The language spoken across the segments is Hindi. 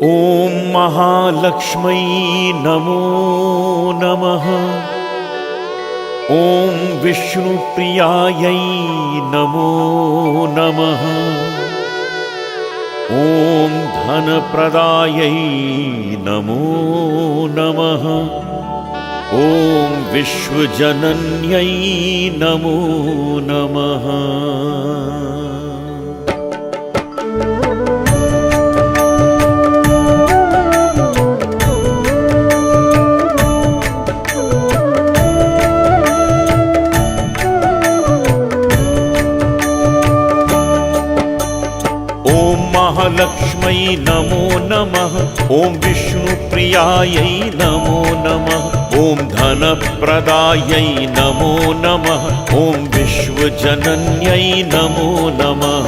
ॐ महालक्ष्मै नमो नमः। ॐ विष्णुप्रियायै नमो नमः। ॐ धनप्रदायै नमो नमः। ॐ विश्वजनन्यै नमो नमः। महालक्ष्मै नमो नमः। ॐ विष्णुप्रियायै नमो नमः। ॐ धनप्रदायै नमो नमः। ॐ विश्वजनन्यै नमो नमः।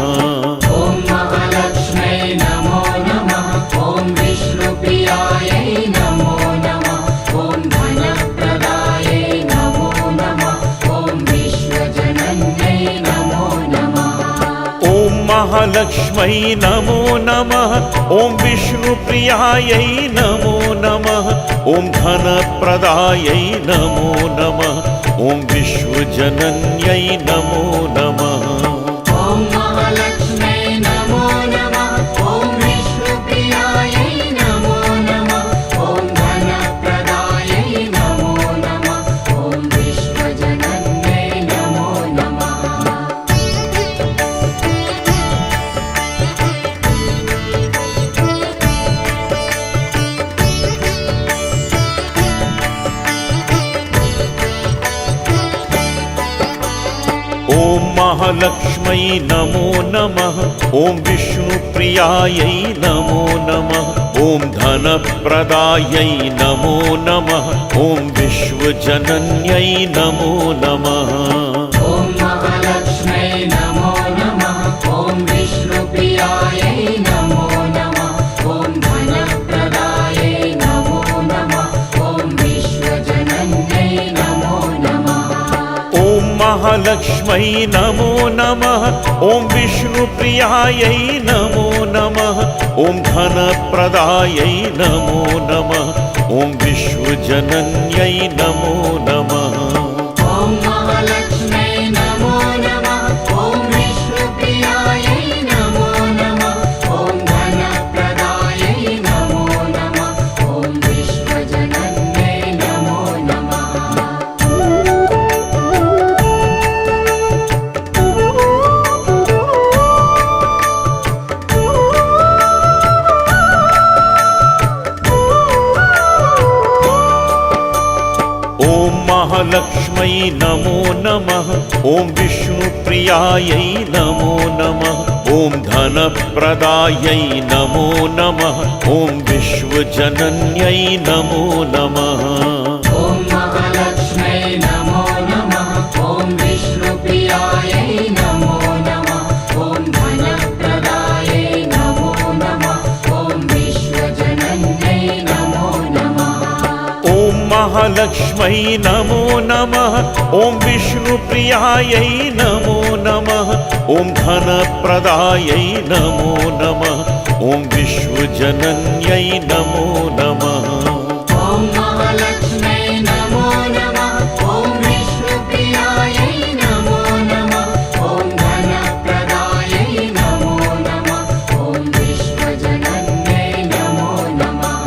ॐ महालक्ष्मै नमो नमः। ॐ विष्णुप्रियायै नमो नमः। ॐ धनप्रदायै नमो नमः। ॐ विश्वजनन्यै नमो नमः। ॐ महालक्ष्मै नमो नमः। ॐ विष्णुप्रियायै नमो नमः। ॐ धनप्रदायै नमो नमः। ॐ विश्वजनन्यै नमो नमः। ॐ महालक्ष्मै नमो नमः। ॐ विष्णुप्रियायै नमो नमः। ॐ धनप्रदायै नमो नमः। ॐ विश्वजनन्यै नमो नमः। ॐ महालक्ष्मै नमो नमः। ॐ विष्णुप्रियायै नमो नमः। ॐ धनप्रदायै नमो नमः। ॐ विश्वजनन्यै नमो नमः। ॐ महालक्ष्मै नमो नमः। ॐ विष्णुप्रियायै नमो नमः। ॐ धनप्रदायै नमो नमः। ॐ विश्वजनन्यै नमो नमः। ॐ महालक्ष्मै नमो नमः। ॐ विष्णुप्रियायै नमो नमः। ॐ धनप्रदायै नमो नमः। ॐ विश्वजनन्यै नमो नमः। ॐ महालक्ष्मै नमो नमः। ॐ विष्णुप्रियायै नमो नमः। ॐ धनप्रदायै नमो नमः। ॐ विश्वजनन्यै नमो नमः। ॐ महालक्ष्मै नमो नमः। ॐ विष्णुप्रियायै नमो नमः। ॐ धनप्रदायै नमो नमः। ॐ विश्वजनन्यै नमो नमः। ॐ महालक्ष्मै नमो नमः। ॐ विष्णुप्रियायै नमो नमः। ॐ धनप्रदायै नमो नमः। ॐ विश्वजनन्यै नमो नमः। ॐ महालक्ष्मै नमो नमः। ॐ विष्णुप्रियायै नमो नमः। ॐ धनप्रदायै नमो नमः। ॐ विश्वजनन्यै नमो नमः। ॐ महालक्ष्मै नमो नमः। ॐ विष्णुप्रियायै नमो नमः। ॐ धनप्रदायै नमो नमः। ॐ विश्वजनन्यै नमो नमः।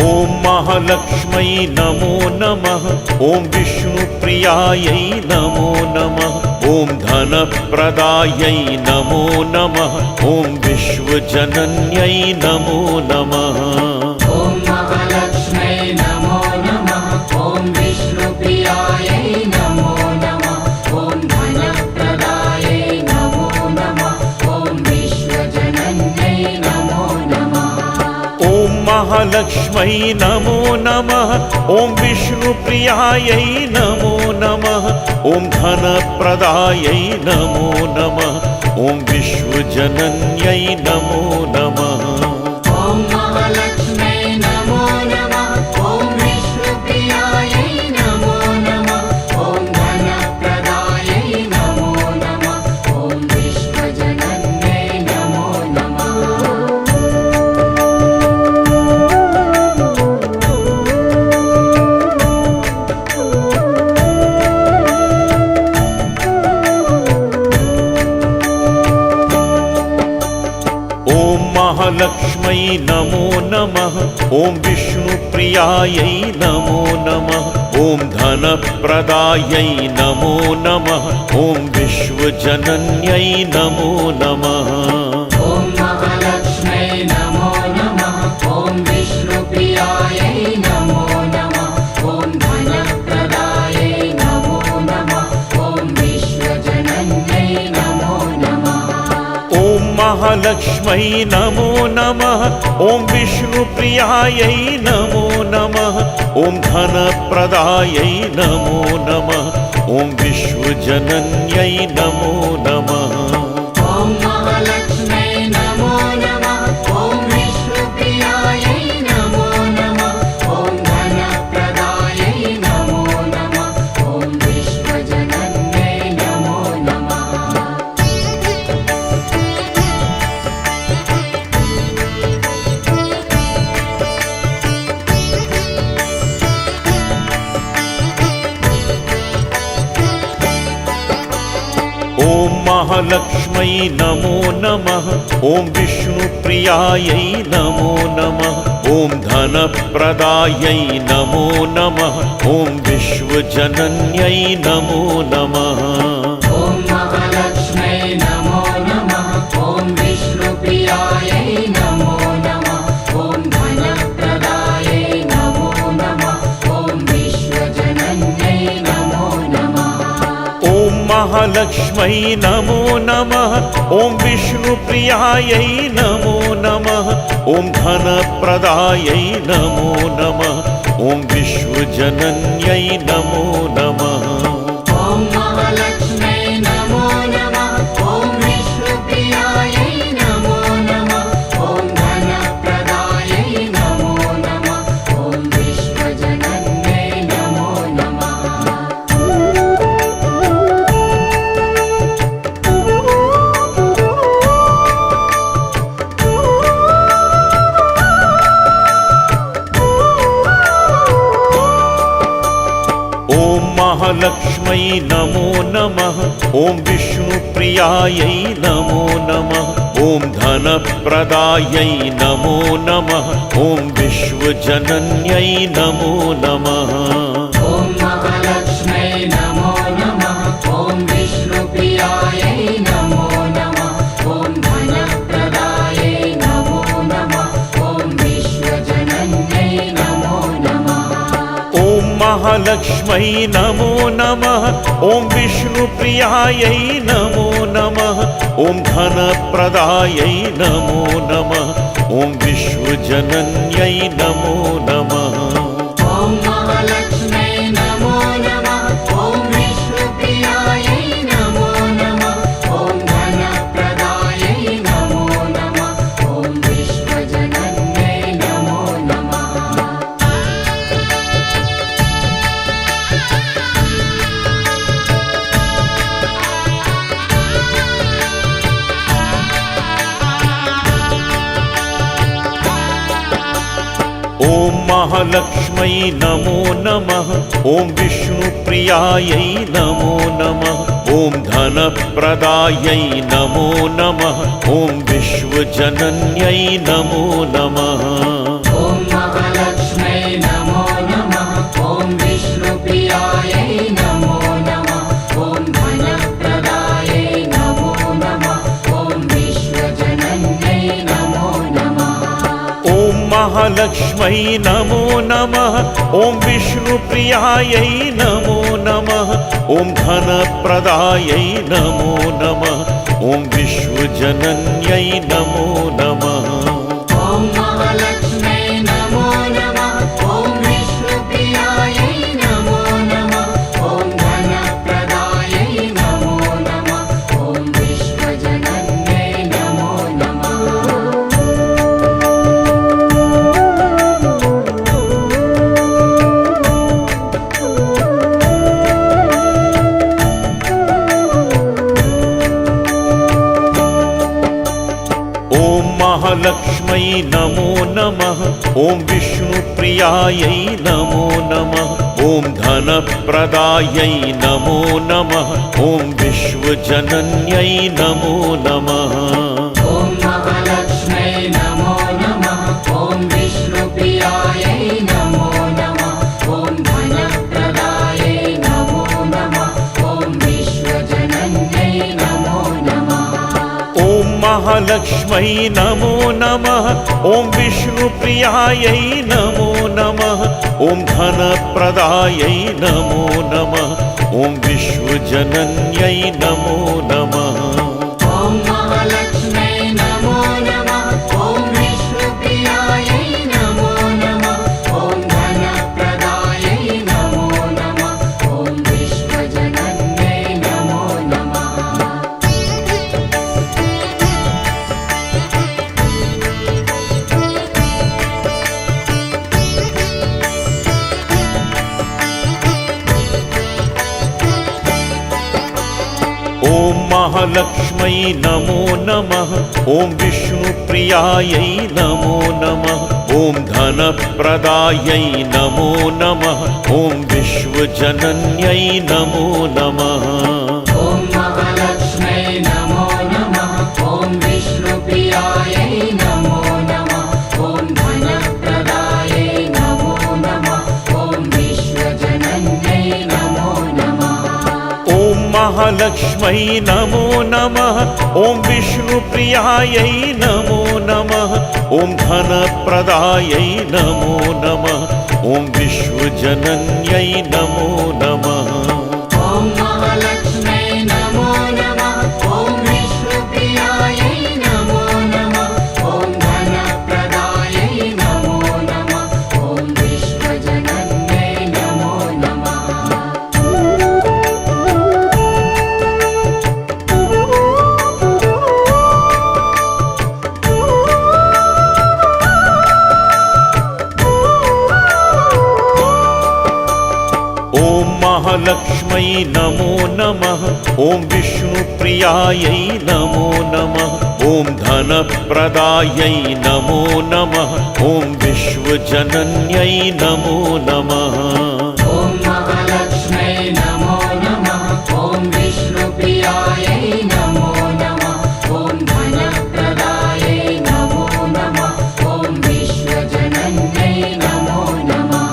ॐ महालक्ष्मै नमो नमः। ॐ विष्णुप्रियायै नमो नमः। ॐ धनप्रदायै नमो नमः। ॐ विश्वजनन्यै नमो नमः। ॐ महालक्ष्मै नमो नमः। ॐ विष्णुप्रियायै नमो नमः। ॐ धनप्रदायै नमो नमः। ॐ विश्वजनन्यै नमो नमः। ॐ महालक्ष्मै नमो नमः। ॐ विष्णुप्रियायै नमो नमः। ॐ धनप्रदायै नमो नमः। ॐ विश्वजनन्यै नमो नमः। ॐ महालक्ष्मै महालक्ष्मै नमो नमः। ॐ विष्णुप्रियायै नमो नमः। ॐ धनप्रदायै नमो नमः। ॐ विश्वजनन्यै नमो नमः। ॐ महालक्ष्मै नमो नमः। ॐ विष्णुप्रियायै नमो नमः। ॐ धनप्रदायै नमो नमः। ॐ विश्वजनन्यै नमो नमः। ॐ महालक्ष्मै नमो नमः। ॐ विष्णुप्रियायै नमो नमः। ॐ धनप्रदायै नमो नमः। ॐ विश्वजनन्यै नमो नमः। ॐ महालक्ष्मै नमो नमः। ॐ विष्णुप्रियायै नमो नमः। ॐ धनप्रदायै नमो नमः। ॐ विश्वजनन्यै नमो नमः। ॐ महालक्ष्मै नमो नमः। ॐ विष्णुप्रियायै नमो नमः। ॐ धनप्रदायै नमो नमः। ॐ विश्वजनन्यै नमो नमः। ॐ महालक्ष्मै नमो नमः। ॐ विष्णुप्रियायै नमो नमः। ॐ धनप्रदायै नमो नमः। ॐ विश्वजनन्यै नमो नमः। ॐ महालक्ष्मै नमो नमः। ॐ विष्णुप्रियायै नमो नमः। ॐ धनप्रदायै नमो नमः। ॐ विश्वजनन्यै नमो नमः। ॐ महालक्ष्मै नमो नमः। ॐ विष्णुप्रियायै नमो नमः। ॐ धनप्रदायै नमो नमः। ॐ विश्वजनन्यै नमो नमः। ॐ महालक्ष्मै नमो नमः। ॐ विष्णुप्रियायै नमो नमः। ॐ धनप्रदायै नमो नमः। ॐ विश्वजनन्यै नमो नमः। ॐ महालक्ष्मै नमो नमः। ॐ विष्णुप्रियायै नमो नमः। ॐ धनप्रदायै नमो नमः। ॐ विश्वजनन्यै नमो नमः। ॐ महालक्ष्मै नमो नमः। ॐ विष्णुप्रियायै नमो नमः। ॐ धनप्रदायै नमो नमः। ॐ विश्वजनन्यै नमो नमः। ॐ महालक्ष्मै नमो नमः। ॐ विष्णुप्रियायै नमो नमः। ॐ धनप्रदायै नमो नमः। ॐ विश्वजनन्यै नमो नमः। ॐ महालक्ष्मै नमो नमः। ॐ विष्णुप्रियायै नमो नमः। ॐ धनप्रदायै नमो नमः। ॐ विश्वजनन्यै नमो नमः। ॐ महालक्ष्मै नमो नमः। ॐ विष्णुप्रियायै नमो नमः। ॐ धनप्रदायै नमो नमः। ॐ विश्वजनन्यै नमो नमः। ॐ महालक्ष्मै नमो नमः। ॐ विष्णुप्रियायै नमो नमः। ॐ धनप्रदायै नमो नमः। ॐ विश्वजनन्यै नमो नमः। ॐ महालक्ष्मै नमो नमः। ॐ विष्णुप्रियायै नमो नमः। ॐ धनप्रदायै नमो नमः। ॐ विश्वजनन्यै नमो नमः। ॐ महालक्ष्मै नमो नमः। ॐ विष्णुप्रियायै नमो नमः। ॐ धनप्रदायै नमो नमः। ॐ विश्वजनन्यै नमो नमः। ॐ महालक्ष्मै नमो महालक्ष्मै नमो नमः ॐ विष्णुप्रियायै नमो नमः ॐ धनप्रदायै नमो नमः ॐ विश्वजनन्यै नमो नमः ॐ महालक्ष्मै नमो नमः ॐ विष्णुप्रियायै नमो नमः ॐ धनप्रदायै नमो नमः ॐ विश्वजनन्यै नमो नमः ॐ महालक्ष्मै नमो नमः ॐ विष्णुप्रियायै नमो नमः ॐ धनप्रदायै नमो नमः ॐ विश्वजनन्यै नमो नमः ॐ महालक्ष्मै नमो नमः ॐ विष्णुप्रियायै नमो नमः ॐ धनप्रदायै नमो नमः ॐ विश्वजनन्यै नमो नमः ॐ महालक्ष्मै नमो नमः ॐ विष्णुप्रियायै नमो नमः ॐ धनप्रदायै नमो नमः ॐ विश्वजनन्यै नमो नमः ॐ महालक्ष्मै नमो नमः ॐ विष्णुप्रियायै नमो नमः ॐ धनप्रदायै नमो नमः ॐ विश्वजनन्यै नमो नमः ॐ महालक्ष्मै नमो नमः ॐ विष्णुप्रियायै नमो नमः ॐ धनप्रदायै नमो नमः ॐ विश्वजनन्यै नमो नमः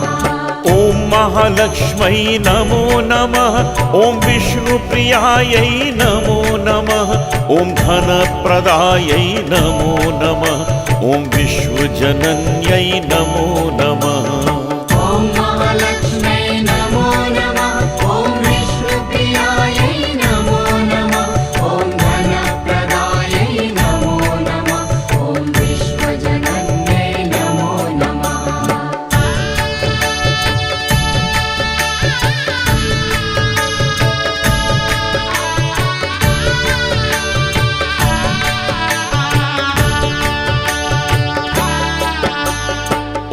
ॐ महालक्ष्मै नमो नमः ॐ विष्णुप्रियायै नमो नमः ॐ धनप्रदायै नमो नमः ॐ विश्वजनन्यै नमो नमः ॐ महालक्ष्मै नमो नमः ॐ विष्णुप्रियायै नमो नमः ॐ धनप्रदायै नमो नमः ॐ विश्वजनन्यै नमो नमः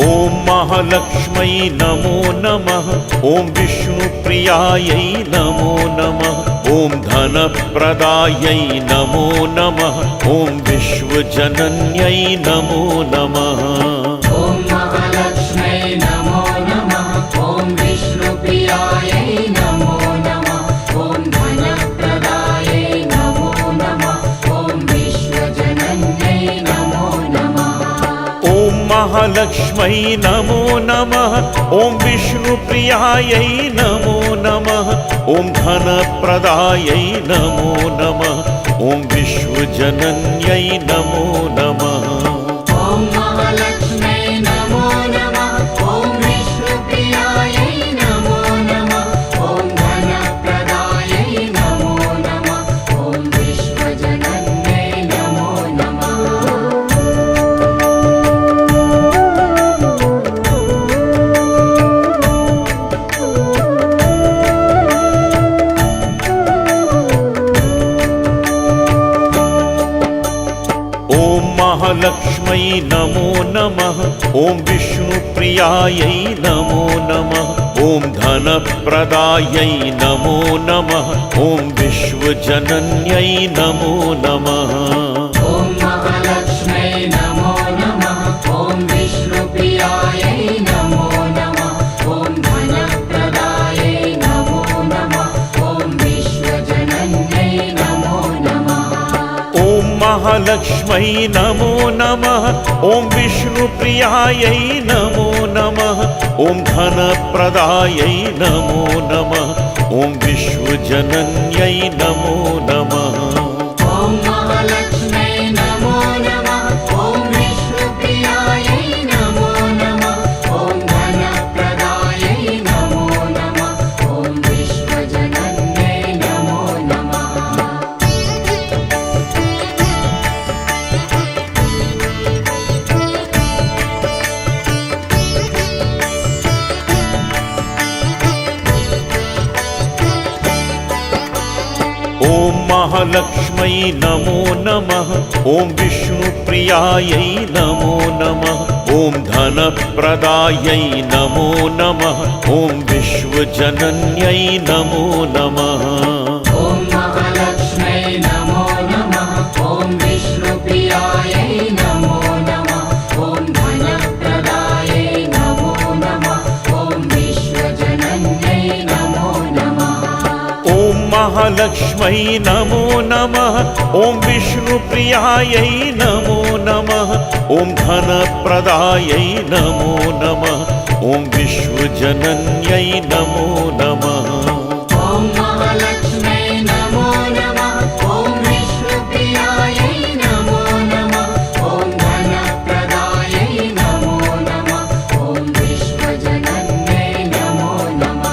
ॐ महालक्ष्मै नमो नमः ॐ विष्णुप्रियायै नमो नमः ॐ धनप्रदायै नमो नमः ॐ विश्वजनन्यै नमो नमः ॐ महालक्ष्मै नमो नमः ॐ विष्णुप्रियायै नमो नमः ॐ धनप्रदायै नमो नमः ॐ विश्वजनन्यै नमो नमः ॐ महालक्ष्मै नमो नमः ॐ विष्णुप्रियायै नमो नमः ॐ धनप्रदायै नमो नमः ॐ विश्वजनन्यै नमो नमः ॐ महालक्ष्मै नमो नमः ॐ विष्णुप्रियायै नमो नमः ॐ धनप्रदायै नमो नमः ॐ विश्वजनन्यै नमो नमः ॐ महालक्ष्मै नमो नमः ॐ विष्णुप्रियायै नमो नमः ॐ धनप्रदायै नमो नमः ॐ विश्वजनन्यै नमो नमः ॐ महालक्ष्मै नमो नमः ॐ विष्णुप्रियायै नमो नमः ॐ धनप्रदायै नमो नमः ॐ विश्वजनन्यै नमो नमः ॐ महालक्ष्मै नमो नमः ॐ विष्णुप्रियायै नमो नमः ॐ धनप्रदायै नमो नमः ॐ विश्वजनन्यै नमो नमः ॐ महालक्ष्मै नमो नमः ॐ विष्णुप्रियायै नमो नमः ॐ धनप्रदायै नमो नमः ॐ विश्वजनन्यै नमो नमः ॐ महालक्ष्मै नमो महालक्ष्मै नमो नमः। ॐ विष्णुप्रियायै नमो नमः। ॐ धनप्रदायै नमो नमः। ॐ विश्वजनन्यै नमो नमः। ॐ महालक्ष्मै नमो नमः। ॐ विष्णुप्रियायै नमो नमः। ॐ धनप्रदायै नमो नमः। ॐ विश्वजनन्यै नमो नमः। ॐ महालक्ष्मै नमो नमः। ॐ विष्णुप्रियायै नमो नमः। ॐ धनप्रदायै नमो नमः। ॐ विश्वजनन्यै नमो नमः। ॐ महालक्ष्मै नमो नमः। ॐ विष्णुप्रियायै नमो नमः। ॐ धनप्रदायै नमो नमः। ॐ विश्वजनन्यै नमो नमः।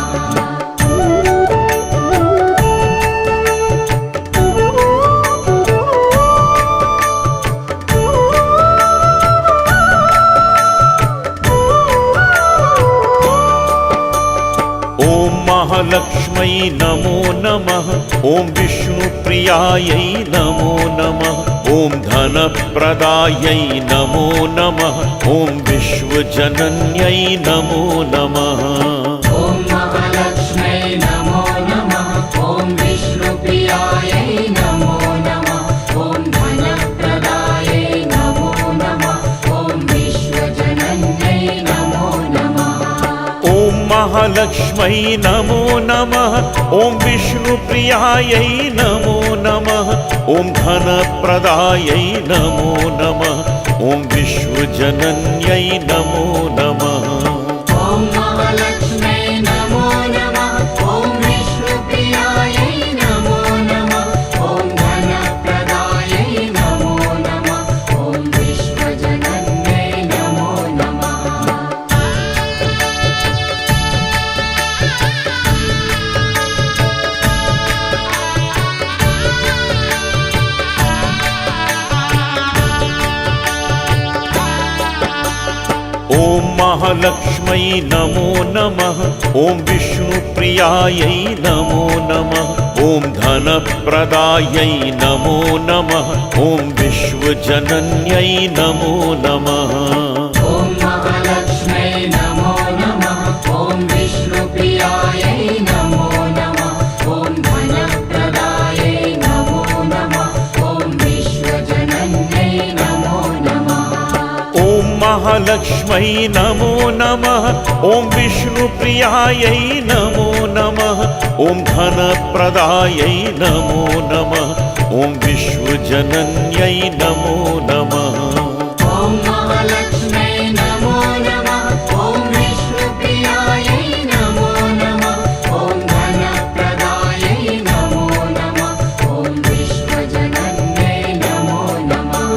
ॐ महालक्ष्मै नमो नमः। ॐ विष्णुप्रियायै नमो नमः। ॐ धनप्रदायै नमो नमः। ॐ विश्वजनन्यै नमो नमः। ॐ महालक्ष्मै नमो नमः। ॐ विष्णुप्रियायै नमो नमः। ॐ धनप्रदायै नमो नमः। ॐ विश्वजनन्यै नमो नमः। ॐ महालक्ष्मै नमो नमः। ॐ विष्णुप्रियायै नमो नमः। ॐ धनप्रदायै नमो नमः। ॐ विश्वजनन्यै नमो नमः। ॐ महालक्ष्मै नमो नमः। ॐ विष्णुप्रियायै नमो नमः। ॐ धनप्रदायै नमो नमः। ॐ विश्वजनन्यै नमो नमः। ॐ महालक्ष्मै नमो नमः। ॐ विष्णुप्रियायै नमो नमः। ॐ धनप्रदायै नमो नमः। ॐ विश्वजनन्यै नमो नमः। ॐ महालक्ष्मै नमो नमः। ॐ विष्णुप्रियायै नमो नमः। ॐ धनप्रदायै नमो नमः। ॐ विश्वजनन्यै नमो नमः। ॐ महालक्ष्मै नमो नमः। ॐ विष्णुप्रियायै नमो नमः। ॐ धनप्रदायै नमो नमः। ॐ विश्वजनन्यै नमो नमः। ॐ महालक्ष्मै नमो नमः। ॐ विष्णुप्रियायै नमो नमः। ॐ धनप्रदायै नमो नमः। ॐ विश्वजनन्यै नमो नमः।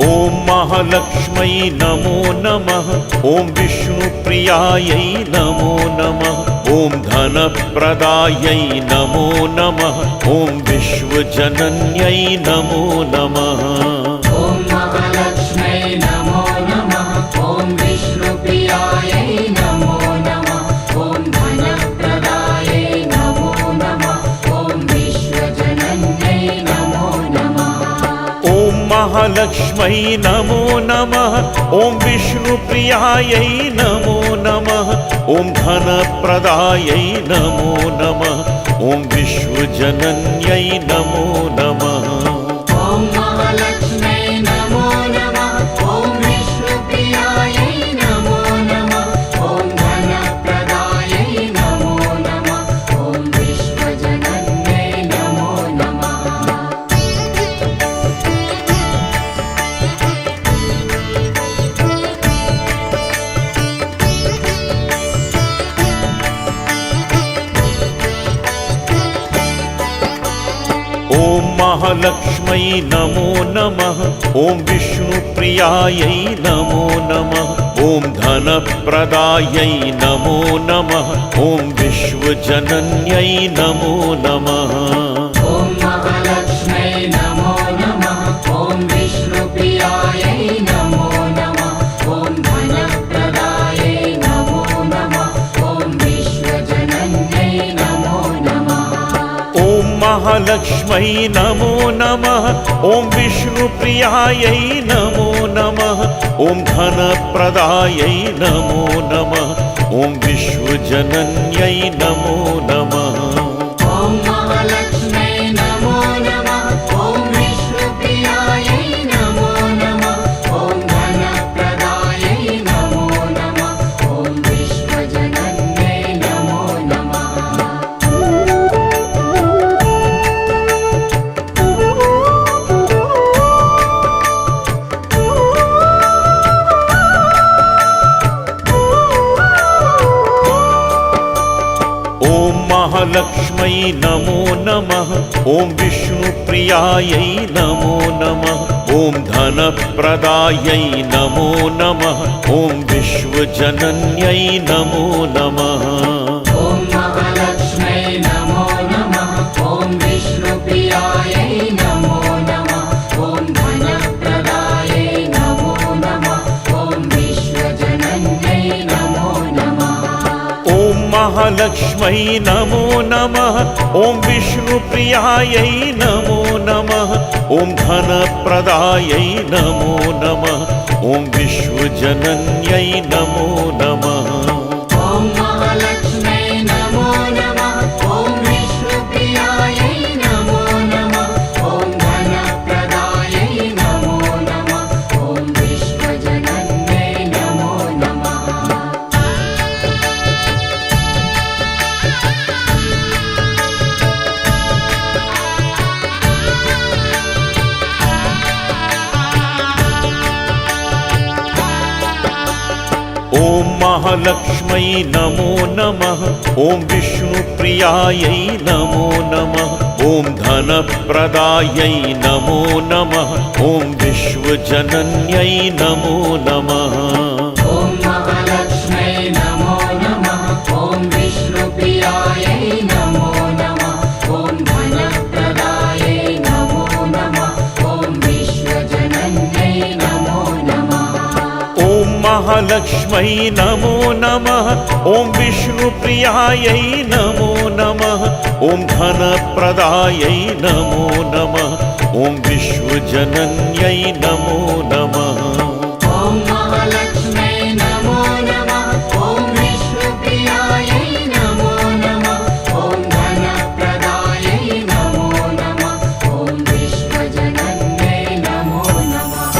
ॐ महालक्ष्मै नमो नमः। ॐ विष्णुप्रियायै नमो नमः। ॐ धनप्रदायै नमो नमः। ॐ विश्वजनन्यै नमो नमः। ॐ महालक्ष्मै नमो नमः। ॐ विष्णुप्रियायै नमो नमः। ॐ धनप्रदायै नमो नमः। ॐ विश्वजनन्यै नमो नमः। ॐ महालक्ष्मै नमो नमः। ॐ विष्णुप्रियायै नमो नमः। ॐ धनप्रदायै नमो नमः। ॐ विश्वजनन्यै नमो नमः। ॐ महालक्ष्मै नमो नमः। ॐ विष्णुप्रियायै नमो नमः। ॐ धनप्रदायै नमो नमः। ॐ विश्वजनन्यै नमो नमः। ॐ महालक्ष्मै नमो नमः। ॐ विष्णुप्रियायै नमो नमः। ॐ धनप्रदायै नमो नमः। ॐ विश्वजनन्यै नमो नमः। ॐ महालक्ष्मै नमो महालक्ष्मै नमो नमः ॐ विष्णुप्रियायै नमो नमः ॐ धनप्रदायै नमो नमः ॐ विश्वजनन्यै नमो नमः ॐ महालक्ष्मै नमो नमः ॐ विष्णुप्रियायै नमो नमः ॐ धनप्रदायै नमो नमः ॐ विश्वजनन्यै नमो नमः ॐ महालक्ष्मै नमो नमः ॐ विष्णुप्रियायै नमो नमः ॐ धनप्रदायै नमो नमः ॐ विश्वजनन्यै नमो नमः ॐ महालक्ष्मै नमो नमः ॐ विष्णुप्रियायै नमो नमः ॐ धनप्रदायै नमो नमः ॐ विश्वजनन्यै नमो नमः ॐ महालक्ष्मै नमो नमः ॐ विष्णुप्रियायै नमो नमः ॐ धनप्रदायै नमो नमः ॐ विश्वजनन्यै नमो नमः ॐ महालक्ष्मै नमो नमः ॐ विष्णुप्रियायै नमो नमः ॐ धनप्रदायै नमो नमः ॐ विश्वजनन्यै नमो नमः ॐ महालक्ष्मै नमो नमः ॐ विष्णुप्रियायै नमो नमः ॐ धनप्रदायै नमो नमः ॐ विश्वजनन्यै नमो नमः ॐ महालक्ष्मै नमो नमः ॐ विष्णुप्रियायै नमो नमः ॐ धनप्रदायै नमो नमः ॐ विश्वजनन्यै नमो नमः ॐ महालक्ष्मै नमो नमः ॐ विष्णुप्रियायै नमो नमः ॐ धनप्रदायै नमो नमः ॐ विश्वजनन्यै नमो नमः ॐ महालक्ष्मै नमो नमः ॐ विष्णुप्रियायै नमो नमः ॐ धनप्रदायै नमो नमः ॐ विश्वजनन्यै नमो नमः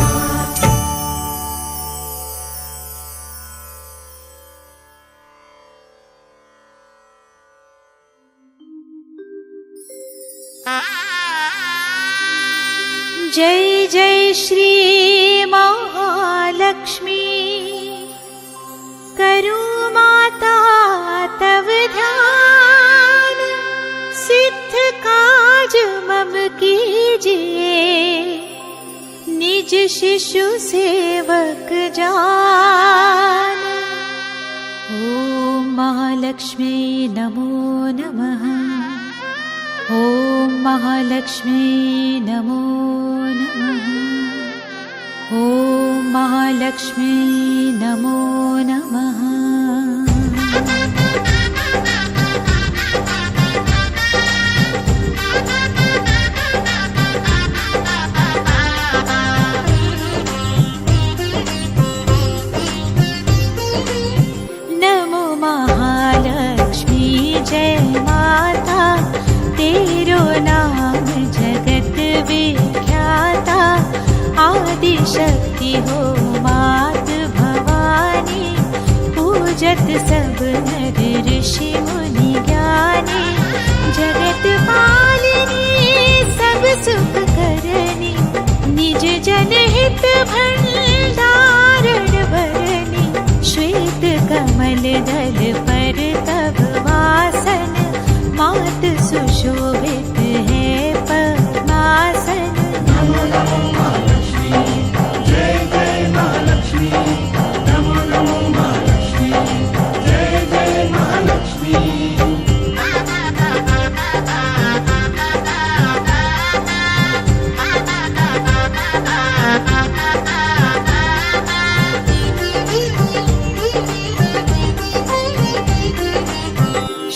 जय जय श्री महालक्ष्मी करो माता तव ध्यान सिद्ध काज मम कीजिए निज शिशु सेवक जान ओम महालक्ष्मी नमो नमः ॐ महालक्ष्मी नमो नमः ॐ महालक्ष्मी नमो नमः नमो महालक्ष्मी जय माता तेरो नाम जगत विख्याता आदि शक्ति हो मात भवानी पूजत सब नर ऋषि मुनि ज्ञानी जगत पालिनी सब सुख करनी निज जन हित भंडारण भरनी श्वेत कमल दल पर तब वासन मात सुशोभित है पद्मासन नमो नमो महालक्ष्मी जय जय महालक्ष्मी नमो नमो महालक्ष्मी जय जय महालक्ष्मी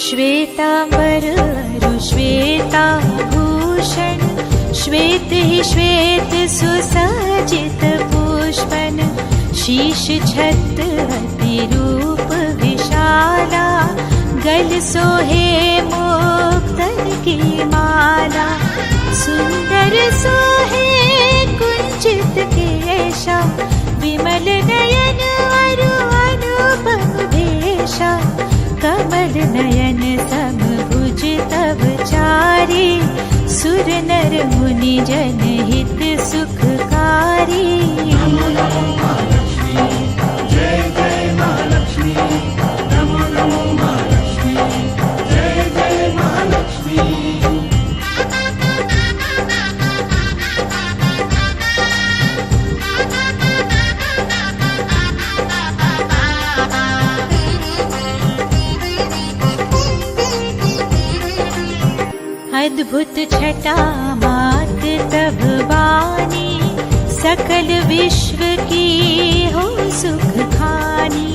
श्वेतांबर अरु श्वेतांबू भूषण श्वेत ही श्वेत सुसज्जित पुष्पन शीश छत्र अति रूप विशाला गल सोहे मुक्तन की माला सुंदर सोहे कुंचित केशा विमल नयन अरु अनुपम भेषा कमल नयन समभुज तव चारी सुर नर मुनि जन हित सुखकारी। नमो नमो महालक्ष्मी जय जय महालक्ष्मी नमो नमो महालक्ष्मी जय जय महालक्ष्मी। अद्भुत छटा मात तब वाणी सकल विश्व की हो सुख खानी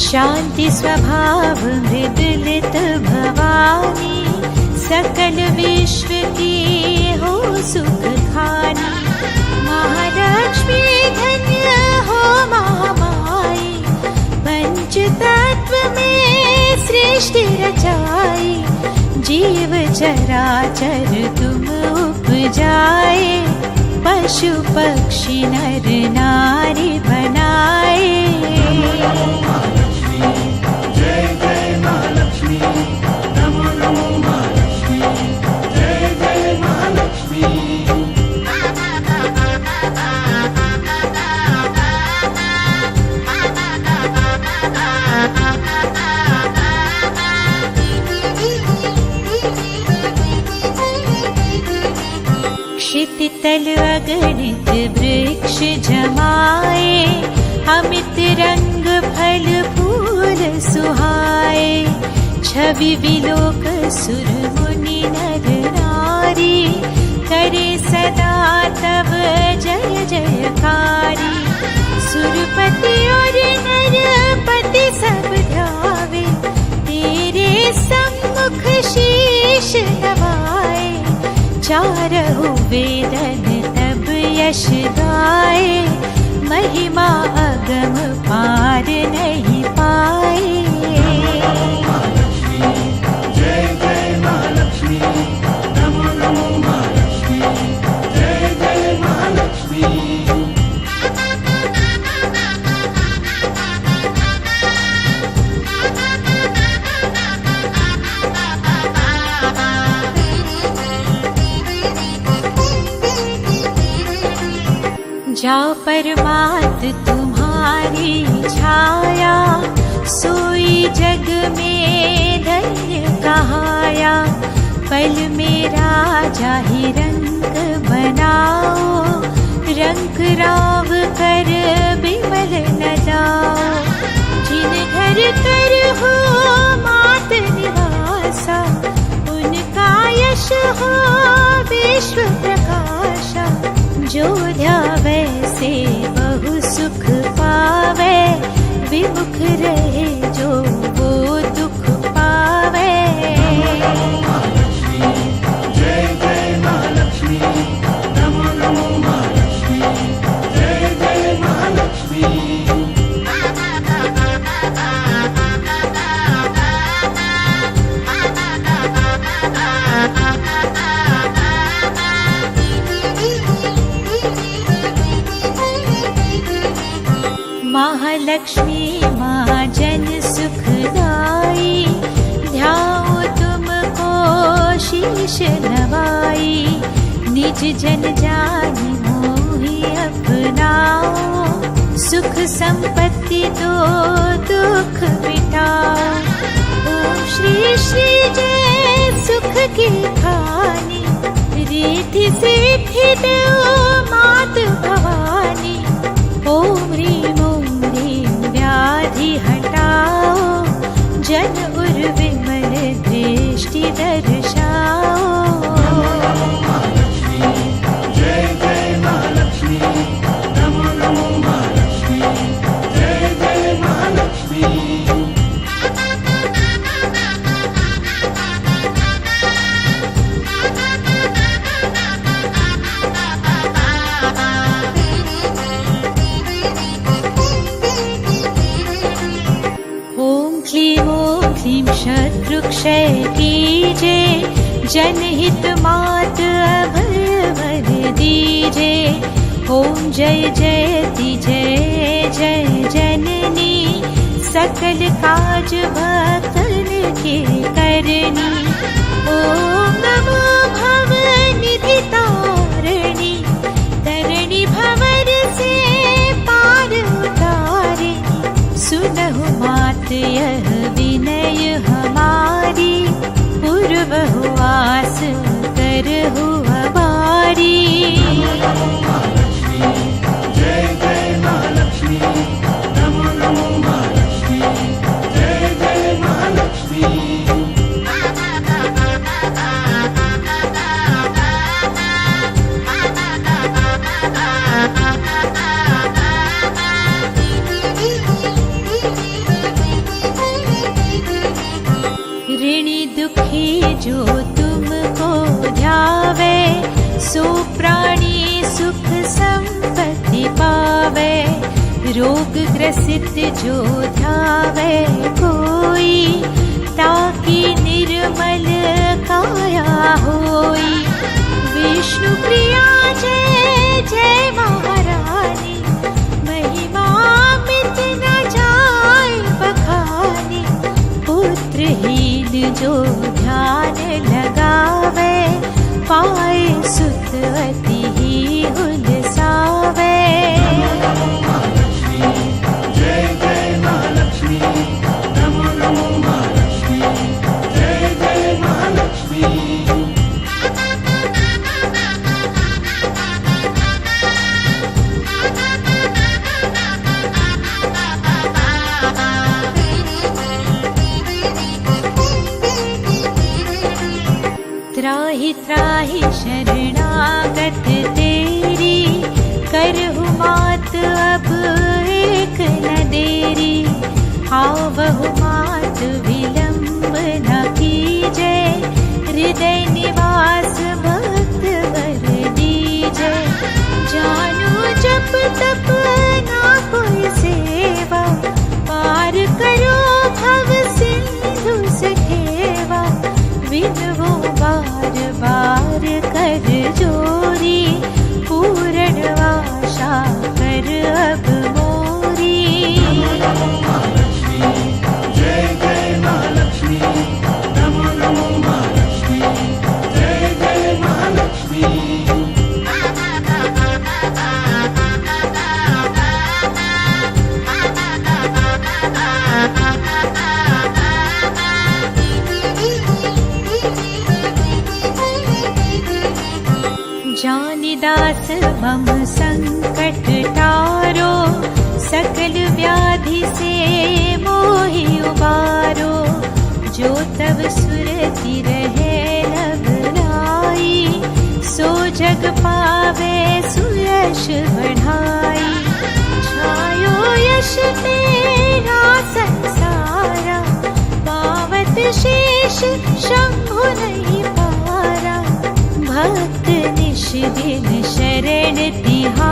शांति स्वभाव मृदुलित भवानी सकल विश्व की हो सुख खानी महालक्ष्मी धन्य हो महामाई पंच तत्व में सृष्टि रचाई जीव चराचर तुम उपजाए पशु पक्षी नर नारी बनाए। महालक्ष्मी जय जय महालक्ष्मी नमो नमो महालक्ष्मी जय जय महालक्ष्मी। क्षितितल अगणित वृक्ष जमाए अमित रंग फल फूल सुहाए छवि विलोक सुर मुनि नर नारी करे सदा तब जय जयकारी सुरपति और नरपति सब ध्यावे तेरे सम्मुख शीश नवाए चारहु वेदन तब यश गाए महिमा अगम पार नहीं पाए। महालक्ष्मी जय जय महालक्ष्मी नमो नमो महालक्ष्मी जय जय महालक्ष्मी। जाओ परमात तुम्हारी छाया सोई जग में धन्य कहाया पल में राजा ही रंग बनाओ रंग राव कर बिमल न जाओ जिन घर कर हो मात निवासा उनका यश हो विश्व प्रकाशा जो ध्यावे से बहु सुख पावे विमुख रहे जो वो दुख पावे। महालक्ष्मी जय जय महालक्ष्मी नमो नमो महालक्ष्मी जय जय महालक्ष्मी। महालक्ष्मी माँ जन सुखदाई ध्याओ तुमको शीश नवाई निज जन जानि मोहि अपनाओ सुख संपत्ति दो दुख मिटाओ ओम श्री श्री जय सुख की खानी रिद्धि सिद्धि दो मात भवानी ओम ह्रीं व्याधि हटाओ जन उर विमल दृष्टि दर्शाओ। महालक्ष्मी जय जय महालक्ष्मी नमो नमो महालक्ष्मी जय जय महालक्ष्मी। वृक्षय कीजे, जनहित मात अभय वर दीजे। ओम जय जयति जय जय जननी, सकल काज भक्तन के करनी। ओम नमो भव निधि तारिणी, तरणी भंवर से पार उतारे। सुनहु मात यह विनय हमारी, पूर्वहु आस करहु अबारी। महालक्ष्मी जय जय महालक्ष्मी, नमो नमो महालक्ष्मी जय जय महालक्ष्मी। ऋणी दुखी जो तुमको ध्यावे, सो प्राणी सुख संपत्ति पावे। रोग ग्रसित जो ध्यावे कोई, ताकि निर्मल काया होई। विष्णु प्रिया जय जय महारानी, महिमा मिट न जाए बखानी। पुत्रहीन जो ध्यान लगावे, पाए सुत अति ही उलसावे। महालक्ष्मी जय जय महालक्ष्मी, नमो नमो महालक्ष्मी जय जय महालक्ष्मी। त्राहि त्राहि शरणागत तेरी, करहु मात अब एक न देरी। आवहु मात विलंब न कीजे, हृदय निवास भक्त वर दीजे। जानो जप तप ना कोई सेवा, पार करो भव सिंधु सखेवा। विनवो बार बार कर जोरी, पूर्ण आशा कर अब मोरी। महालक्ष्मी जय जय महालक्ष्मी, नमो नमो महालक्ष्मी जय जय महालक्ष्मी। जानिदास मम संकट टारो, सकल व्याधि से मोहि उबारो। जो तब सुरति रहे नवलाई, सो जग पावे सुयश बढ़ाई। छायो यश तेरा संसारा, पावत शेष शंभु नहीं पारा। भक्त निश दिन शरण तिहारा,